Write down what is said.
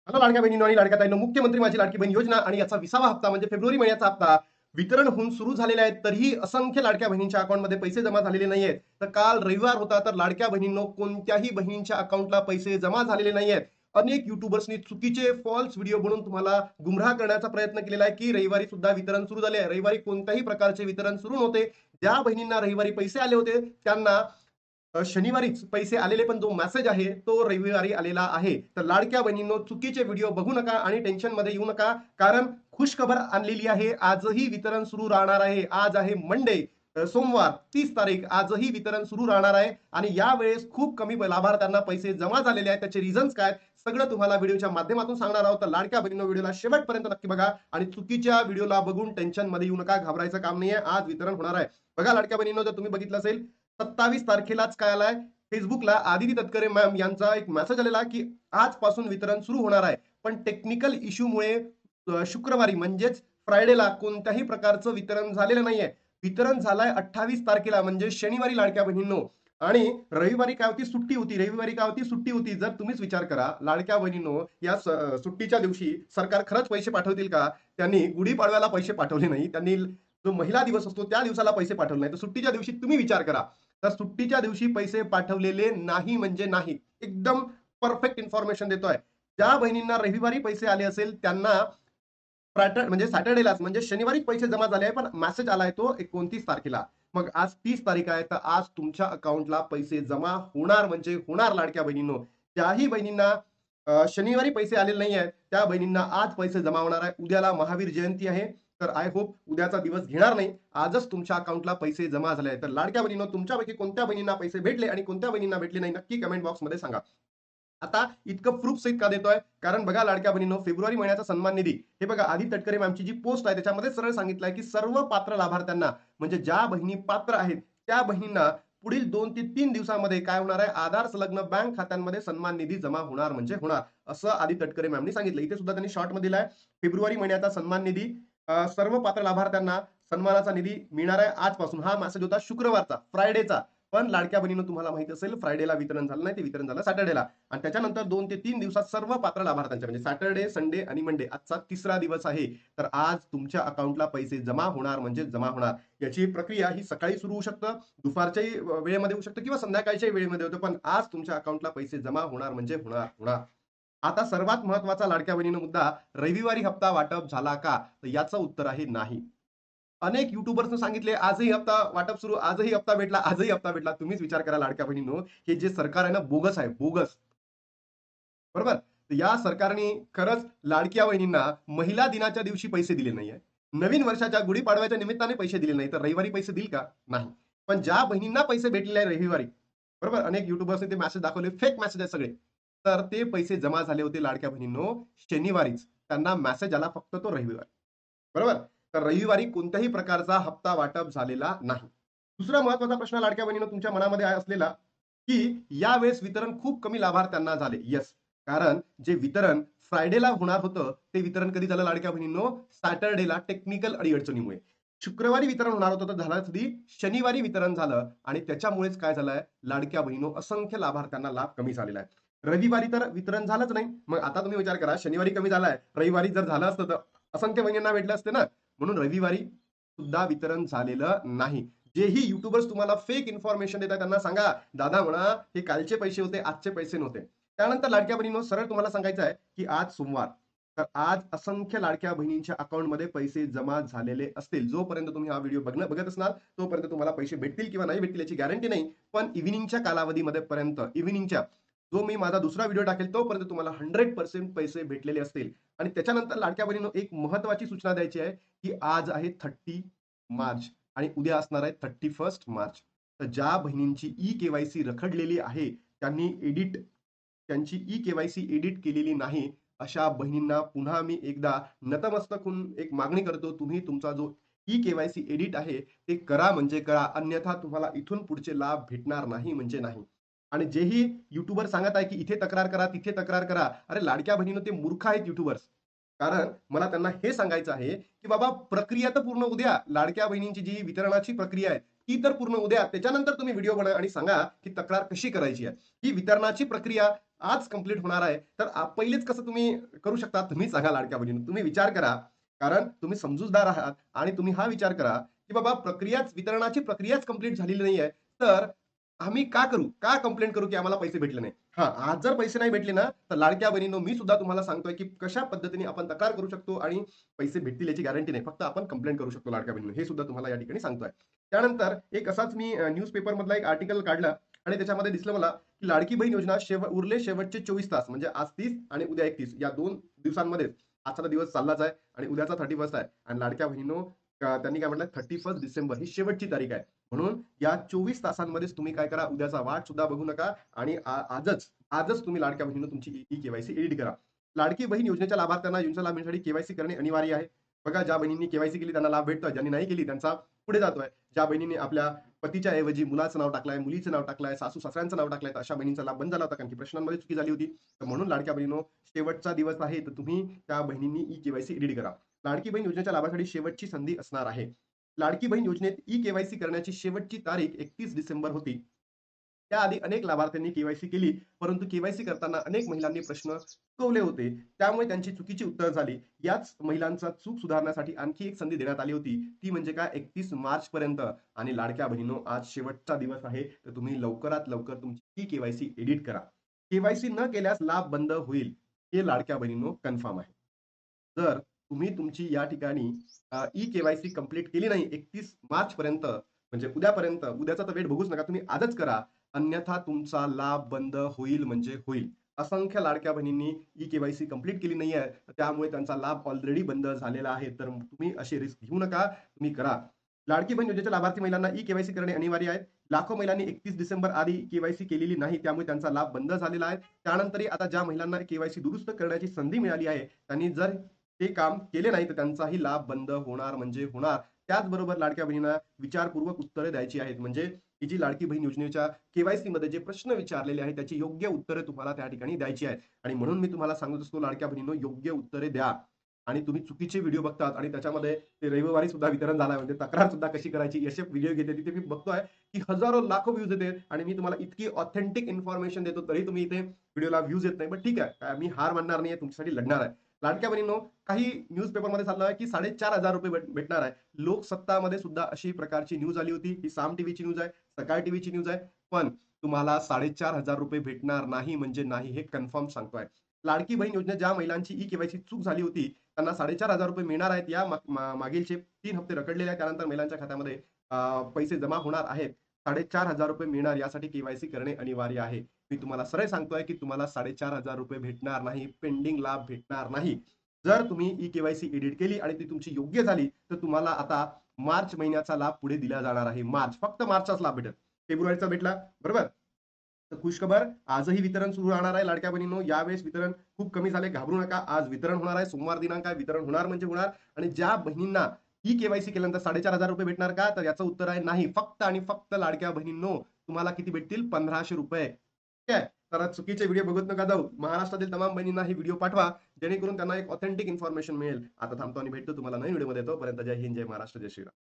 Hello लाडक्या बहिणींनो आणि लाडक्या ताईंनो, मुख्यमंत्री माझी लाडकी बहीण योजना आणि याचा 20वा हप्ता म्हणजे फेब्रुवारी महिन्याचा हप्ता वितरण होऊन सुरू झालेले आहेत. तरीही असंख्य लाडक्या बहिणींच्या अकाउंटमध्ये पैसे जमा झालेले नाहीयेत. तर काल रविवार होता, तर लाडक्या बहिणींनो कोणत्याही बहिणींच्या अकाउंटला पैसे जमा झालेले नाहीयेत. अनेक युट्यूबर्सनी चुकीचे फॉल्स व्हिडिओ बनवून तुम्हाला गुमराह करण्याचा प्रयत्न केलेला आहे, की रविवारी सुद्धा वितरण सुरू झाले आहे. रविवारी कोणत्याही प्रकारचे वितरण सुरू नव्हते. ज्या बहिणींना रविवारी पैसे आले होते त्यांना शनिवारीच पैसे आलेले, पण जो मेसेज आहे तो रविवारी आलेला आहे. तर लाडक्या बहिणींनो, चुकीचे व्हिडिओ बघू नका आणि टेन्शनमध्ये येऊ नका, कारण खुशखबर आणलेली आहे. आजही वितरण सुरू राहणार आहे. आज आहे मंडे, सोमवार 30 तारीख. आजही वितरण सुरू राहणार आहे आणि यावेळेस खूप कमी लाभार्थ्यांना पैसे जमा झालेले आहेत. त्याचे रिझन्स काय सगळं तुम्हाला व्हिडिओच्या माध्यमातून सांगणार आहोत. तर लाडक्या बहिणींनो, व्हिडिओला शेवटपर्यंत नक्की बघा आणि चुकीच्या व्हिडिओला बघून टेन्शनमध्ये येऊ नका, घाबरायचं काम नाहीये. आज वितरण होणार आहे. बघा लाडक्या बहिणींनो, जर तुम्ही बघितलं असेल 27 तारखेलाच काय आलाय, फेसबुकला आदिती तटकरे मॅम यांचा एक मेसेज आलेला की आजपासून वितरण सुरू होणार आहे. पण टेक्निकल इश्यूमुळे शुक्रवारी म्हणजेच फ्रायडेला कोणत्याही प्रकारचं वितरण झालेलं नाहीये. वितरण झालंय 28 तारखेला म्हणजे शनिवारी लाडक्या बहिणींनो. आणि रविवारी काय होती, सुट्टी होती. रविवारी काय होती, सुट्टी होती. जर तुम्हीच विचार करा लाडक्या बहिणींनो, या सुट्टीच्या दिवशी सरकार खरंच पैसे पाठवतील का? त्यांनी गुढीपाडव्याला पैसे पाठवले नाही. त्यांनी जो महिला दिवस असतो त्या दिवसाला पैसे पाठवले नाही. तर सुट्टीच्या दिवशी तुम्ही विचार करा. तर सुट्टीच्या दिवशी पैसे पाठवलेले नाही म्हणजे नाही. एकदम परफेक्ट इन्फॉर्मेशन देतोय. ज्या बहिणींना रविवारी पैसे आले असेल त्यांना म्हणजे सॅटर्डेलाच म्हणजे शनिवारी पैसे जमा झाले आहे, पण मेसेज आलाय तो 29 तारखेला. मग आज 30 तारीख आहे, तर आज तुमच्या अकाउंटला पैसे जमा होणार म्हणजे होणार लाडक्या बहिणींनो. ज्याही बहिणींना शनिवारी पैसे आलेले नाही आहेत, त्या बहिणींना आज पैसे जमा होणार आहे. उद्याला महावीर जयंती आहे, तर आय होप उद्याचा दिवस घेणार नाही. आजच तुमच्या अकाउंटला पैसे जमा झाले आहेत. तर लाडक्या बहिणींनो, तुमच्यापैकी कोणत्या बहिणींना पैसे भेटले आणि कोणत्या बहिणींना भेटले नाही, नक्की कमेंट बॉक्समध्ये सांगा. आता इतकं प्रूफ सहित का देतोय? कारण बघा लाडक्या बहिणींनो, फेब्रुवारी महिन्याचा सन्मान निधी, हे बघा आदिती तटकरे मॅमची जी पोस्ट आहे त्याच्यामध्ये सरळ सांगितलंय की सर्व पात्र लाभार्थ्यांना म्हणजे ज्या बहिणी पात्र आहेत त्या बहिणींना पुढील 2 ते 3 दिवसामध्ये काय होणार आहे, आधार संलग्न बँक खात्यांमध्ये सन्मान निधी जमा होणार म्हणजे होणार, असं आदिती तटकरे मॅमनी सांगितलं. इथे सुद्धा त्यांनी शॉर्ट मध्ये दिलाय, फेब्रुवारी महिन्याचा सन्मान निधी सर्व पात्र लाभार्थ्यांना सन्मानाचा निधी मिळणार आहे आजपासून. हा मेसेज होता शुक्रवारचा, फ्रायडेचा. पण लाडक्या बहिणीनं तुम्हाला माहित असेल फ्रायडेला वितरण झालं नाही, ते वितरण झालं सॅटर्डेला. आणि त्याच्यानंतर 2 ते 3 दिवसात सर्व पात्र लाभार्थ्यांच्या म्हणजे सॅटर्डे, संडे आणि मंडे आजचा तिसरा दिवस आहे. तर आज तुमच्या अकाउंटला पैसे जमा होणार म्हणजे जमा होणार. याची प्रक्रिया ही सकाळी सुरू होऊ शकतं, दुपारच्याही वेळेमध्ये होऊ शकतं किंवा संध्याकाळच्याही वेळेमध्ये होतं. पण आज तुमच्या अकाउंटला पैसे जमा होणार म्हणजे होणार होणार. आता सर्वात महत्वाचा लाडक्या बहिणीनं मुद्दा, रविवारी हप्ता वाटप झाला का? तर याचं उत्तर आहे नाही. अनेक युट्यूबर्सनं सांगितले आजही हप्ता वाटप सुरू, आजही हप्ता भेटला, आजही हप्ता भेटला. तुम्हीच विचार करा लाडक्या बहिणींनो, हे जे सरकार आहे ना बोगस आहे, बोगस. बरोबर? तर या सरकारने खरंच लाडक्या बहिणींना महिला दिनाच्या दिवशी पैसे दिले नाहीये. नवीन वर्षाच्या गुढीपाडव्याच्या निमित्ताने पैसे दिले नाही, तर रविवारी पैसे देईल का? नाही. पण ज्या बहिणींना पैसे भेटलेले आहे रविवारी, बरोबर? अनेक युट्यूबर्सने ते मेसेज दाखवले, फेक मेसेज आहे सगळे. तर ते पैसे जमा झाले होते लाडक्या बहिणींनो शनिवारीच. त्यांना मेसेज आला फक्त तो रविवारी. बरोबर? तर रविवारी कोणत्याही प्रकारचा हप्ता वाटप झालेला नाही. दुसरा महत्वाचा प्रश्न लाडक्या बहिणीनं तुमच्या मनामध्ये असलेला, की यावेळेस वितरण खूप कमी लाभार्थ्यांना झाले. येस. कारण जे वितरण फ्रायडेला होणार होतं, ते वितरण कधी झालं लाडक्या बहिणींनो? सॅटर्डेला टेक्निकल अडीअडचणीमुळे. शुक्रवारी वितरण होणार होतं, तर झालं कधी? शनिवारी वितरण झालं आणि त्याच्यामुळेच काय झालंय, लाडक्या बहिणींनो असंख्य लाभार्थ्यांना लाभ कमी झालेला आहे. रविवारी तर वितरण झालंच नाही. मग आता तुम्ही विचार करा, शनिवारी कमी झालाय, रविवारी जर झालं असतं तर असंख्य बहिणींना भेटले असते ना. म्हणून रविवारी सुद्धा वितरण झालेलं नाही. जेही युट्यूबर्स तुम्हाला फेक इन्फॉर्मेशन देतात त्यांना सांगा, दादा म्हणा हे कालचे पैसे होते, आजचे पैसे नव्हते. त्यानंतर लाडक्या बहिणींनो, सरळ तुम्हाला सांगायचं आहे की आज सोमवार, तर आज असंख्य लाडक्या बहिणींच्या अकाउंटमध्ये पैसे जमा झालेले असतील. जोपर्यंत तुम्ही हा व्हिडिओ बघत असणार तोपर्यंत तुम्हाला पैसे भेटतील किंवा नाही भेटतील याची गॅरंटी नाही. पण इव्हिनिंगच्या कालावधीमध्ये पर्यंत, इव्हिनिंगच्या जो मी माझा दुसरा व्हिडिओ टाकेल तोपर्यंत तुम्हाला 100% पैसे भेटलेले असतील. आणि त्याच्यानंतर लाडक्या बहिणींनो, एक महत्वाची सूचना द्यायची आहे, की आज आहे 30 मार्च आणि उद्या असणार आहे 31 मार्च. तर ज्या बहिणींची ई-केवायसी रखडलेली आहे, त्यांची ई-केवायसी एडिट केलेली नाही, अशा बहिणींना पुन्हा मी एकदा नतमस्तक होऊन एक मागणी करतो, तुम्ही तुमचा जो ई-केवायसी एडिट आहे ते करा म्हणजे करा, अन्यथा तुम्हाला इथून पुढचे लाभ भेटणार नाही म्हणजे नाही. आणि जेही युट्यूबर सांगत आहे की इथे तक्रार करा, तिथे तक्रार करा, अरे लाडक्या बहिणीनं ते मूर्ख आहेत युट्यूबर्स. कारण मला त्यांना हे सांगायचं आहे, की बाबा प्रक्रिया तर पूर्ण उद्या, लाडक्या बहिणींची जी वितरणाची प्रक्रिया आहे ती तर पूर्ण उद्या. त्याच्यानंतर तुम्ही व्हिडिओ बनवा आणि सांगा की तक्रार कशी करायची आहे. ही वितरणाची प्रक्रिया आज कंप्लीट होणार आहे, तर पहिलेच कसं तुम्ही करू शकता? तुम्ही सांगा लाडक्या बहिणींनो. तुम्ही विचार करा. कारण तुम्ही समजूतदार आहात आणि तुम्ही हा विचार करा, की बाबा वितरणाची प्रक्रियाच कंप्लीट झालेली नाहीये. तर आम्ही का करू? का कंप्लेंट करू, की आम्हाला पैसे भेटले नाही? हां, आज जर पैसे नाही भेटले ना, तर लाडक्या बहिणींनो, मी सुद्धा तुम्हाला सांगतोय, की कशा पद्धतीने आपण तक्रार करू शकतो आणि पैसे भेटतील याची गॅरंटी नाही. फक्त आपण कंप्लेंट करू शकतो लाडक्या बहिणींनो. हे सुद्धा तुम्हाला या ठिकाणी सांगतोय. त्यानंतर एक असाच मी न्यूजपेपरमधला एक आर्टिकल काढला आणि त्याच्यामध्ये दिसलं मला, की लाडकी बहीण योजना उरले शेवटचे 24 तास म्हणजे आज 30 आणि उद्या 31 या 2 दिवसांमध्येच आजचा तर दिवस चाललाच आहे आणि उद्याचा 31 आहे आणि लाडक्या बहिणींनो त्यांनी काय म्हटलं 31 डिसेंबर ही शेवटची तारीख आहे. म्हणून या 24 तासांमध्येच तुम्ही काय करा, उद्याचा वाट सुद्धा बघू नका आणि आजच तुम्ही लाडक्या बहिणीनं तुमची ई-के-वाय-सी एडिट करा. लाडकी बहीण योजनेच्या लाभार्थ्यांना योजनेचा लाभ मिळण्यासाठी के करणे अनिवार्य आहे. बघा, ज्या बहिणींनी के केली त्यांना लाभ भेटतोय, ज्यांनी नाही केली त्यांचा पुढे जातोय. ज्या बहिणींनी आपल्या पतीच्या ऐवजी मुलाचं नाव टाकलंय, मुलीचं नाव टाकलंय, सासू-सासऱ्यांचं नाव टाकलंय, तर अशा बहिणींचा लाभ बंद झाला होता कारण की प्रश्नांमध्ये चुकी झाली होती. तर म्हणून लाडक्या बहिणींनो, शेवटचा दिवस आहे, तर तुम्ही त्या बहिणींनी ई-के-वाय-सी एडिट करा. लाडकी बहीण योजनेच्या लाभासाठी शेवटची संधी असणार आहे. लाडकी बहीण योजनेत ई-के-वाय-सी करण्याची शेवटची तारीख 31 डिसेंबर होती. त्याआधी अनेक लाभार्थ्यांनी के केली, परंतु के करताना अनेक महिलांनी प्रश्न चुकवले होते. त्यामुळे त्यांची चुकीची उत्तरं झाली. याच महिलांचा चूक सुधारण्यासाठी आणखी एक संधी देण्यात आली होती. ती म्हणजे काय 31 मार्चपर्यंत आणि लाडक्या बहिणींनो, आज शेवटचा दिवस आहे, तर तुम्ही लवकरात लवकर तुमची ई-के एडिट करा. के न केल्यास लाभ बंद होईल, हे लाडक्या बहिणींनो कन्फर्म आहे. जर तुम्ही तुमची या ठिकाणी ई-के-वाय-सी कंप्लीट केली नाही 31 मार्चपर्यंत म्हणजे उद्यापर्यंत, उद्याचा तर वेट बघूच नका. तुम्ही आजच करा. अन्यथा तुमचा लाभ बंद होईल म्हणजे होईल. असंख्य लाडक्या बहिणींनी ई-के-वाय-सी कंप्लीट केली नाहीये. त्यामुळे त्यांचा लाभ ऑलरेडी बंद झालेला आहे. तर तुम्ही अशी रिस्क घेऊ नका. तुम्ही करा. लाडकी बहीण योजनेच्या लाभार्थी महिलांना ई-के-वाय-सी करणे अनिवार्य आहे. लाखो महिलांनी 31 डिसेंबर आधी के केलेली नाही. त्यामुळे त्यांचा लाभ बंद झालेला आहे. त्यानंतरही आता ज्या महिलांना के दुरुस्त करण्याची संधी मिळाली आहे, त्यांनी जर ते काम केले नाही, तर त्यांचाही लाभ बंद होणार म्हणजे होणार. त्याचबरोबर लाडक्या बहिणींना विचारपूर्वक उत्तरे द्यायची आहेत. म्हणजे ही जी लाडकी बहीण योजनेच्या मध्ये जे प्रश्न विचारलेले आहेत, त्याची योग्य उत्तरे तुम्हाला त्या ठिकाणी द्यायची आहेत. आणि म्हणून मी तुम्हाला सांगत असतो, लाडक्या बहिणींनो, योग्य उत्तरे द्या. आणि तुम्ही चुकीचे व्हिडिओ बघतात आणि त्याच्यामध्ये ते रविवारी सुद्धा वितरण झालंय म्हणजे तक्रार सुद्धा कशी करायची असे व्हिडिओ घेते. तिथे मी बघतोय, की हजारो लाखो व्ह्यूज येते आणि मी तुम्हाला इतकी ऑथेंटिक इन्फॉर्मेशन देतो, तरी तुम्ही इथे व्हिडिओला व्ह्यूज येत नाही. पण ठीक आहे, मी हार मानणार नाहीये, तुमच्यासाठी लढणार आहे. लाडक्या बहिणींनो, काही न्यूजपेपरमध्ये चाललं आहे, की ₹4,500 भेटणार आहे. लोकसत्तामध्ये सुद्धा अशी प्रकारची न्यूज आली होती. ही साम टीव्हीची न्यूज आहे, सकाळ टीव्हीची न्यूज आहे. पण तुम्हाला ₹4,500 भेटणार नाही म्हणजे नाही, हे कन्फर्म सांगतोय. लाडकी बहीण योजनेत ज्या महिलांची ई-के-वाय-सी चूक झाली होती, त्यांना ₹4,500 मिळणार आहेत. या मागीलचे 3 हप्ते रखडलेले आहेत. त्यानंतर महिलांच्या खात्यामध्ये पैसे जमा होणार आहेत. ₹4,500 मिळणार यासाठी के करणे अनिवार्य आहे. मी तुम्हाला सरळ सांगतोय, की तुम्हाला ₹4,500 भेटणार नाही. पेंडिंग लाभ भेटणार नाही. जर तुम्ही ई-के-वाय-सी एडिट केली आणि ती तुमची योग्य झाली, तर तुम्हाला आता मार्च महिन्याचा लाभ पुढे दिला जाणार आहे. फक्त मार्चचाच लाभ भेटेल. फेब्रुवारीचा भेटला, बरोबर? तर खुशखबर, आजही वितरण सुरू राहणार आहे लाडक्या बहिणींनो. यावेळेस वितरण खूप कमी झाले, घाबरू नका. आज वितरण होणार आहे. सोमवार दिनांक आहे. वितरण होणार म्हणजे होणार आणि ज्या बहिणींना ई-के-वाय-सी केल्यानंतर ₹4,500 भेटणार का? तर याचं उत्तर आहे नाही. फक्त आणि फक्त लाडक्या बहिणींनो, तुम्हाला किती भेटतील? ₹1,500. ठीक आहे? तर चुकीचे व्हिडिओ बघत नका जाऊ. महाराष्ट्रातील तमाम बहिणींना ही व्हिडिओ पाठवा, जेणेकरून त्यांना एक ऑथेंटिक इन्फॉर्मेशन मिळेल. आता थांबतो आणि भेटतो तुम्हाला नवीन व्हिडिओमध्ये. तोपर्यंत जय हिंद, जय महाराष्ट्र, जय श्रीराम.